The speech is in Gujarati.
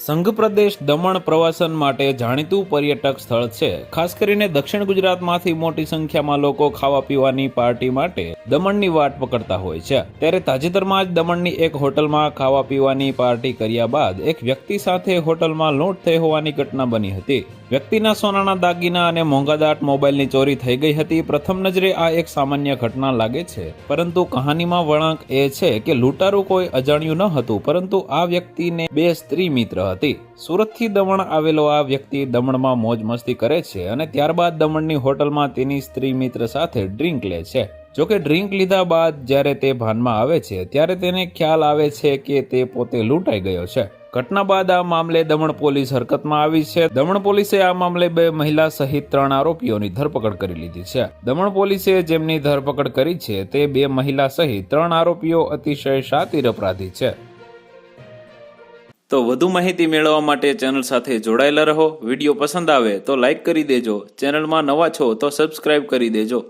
સંઘ પ્રદેશ દમણ પ્રવાસન માટે જાણીતું પર્યટક સ્થળ છે। ખાસ કરીને દક્ષિણ ગુજરાતમાંથી મોટી સંખ્યામાં લોકો ખાવા પીવાની પાર્ટી માટે દમણની વાટ પકડતા હોય છે। ત્યારે તાજેતરમાં જ દમણની એક હોટલમાં ખાવા પીવાની પાર્ટી કર્યા બાદ એક વ્યક્તિ સાથે હોટલમાં લૂંટ થઈ હોવાની ઘટના બની હતી। વ્યક્તિના સોનાના દાગીના અને મોંઘાદાટ મોબાઈલની ચોરી થઈ ગઈ હતી। પ્રથમ નજરે આ એક સામાન્ય ઘટના લાગે છે, પરંતુ કહાનીમાં વળાંક એ છે કે લૂંટારું કોઈ અજાણ્યું ન હતું, પરંતુ આ વ્યક્તિને બે સ્ત્રી મિત્ર હતી। સુરતથી દમણ આવેલો આ વ્યક્તિ દમણમાં મોજ મસ્તી કરે છે અને ત્યારબાદ દમણની હોટલમાં તેની સ્ત્રી મિત્ર સાથે ડ્રિંક લે છે। જોકે ડ્રિંક લીધા બાદ જ્યારે તે ભાનમાં આવે છે ત્યારે તેને ખ્યાલ આવે છે કે તે પોતે લૂંટાઈ ગયો છે। ઘટના બાદ આ મામલે દમણ પોલીસ હરકતમાં આવી છે। દમણ પોલીસે આ મામલે 2 મહિલા સહિત 3 આરોપીઓની ધરપકડ કરી લીધી છે। દમણ પોલીસે જેમની ધરપકડ કરી છે તે 2 મહિલા સહિત 3 આરોપીઓ અતિશય શાતિર અપરાધી છે। તો વધુ માહિતી મેળવવા માટે ચેનલ સાથે જોડાયેલા રહો। વિડીયો પસંદ આવે તો લાઈક કરી દેજો। ચેનલમાં નવા છો તો સબસ્ક્રાઇબ કરી દેજો।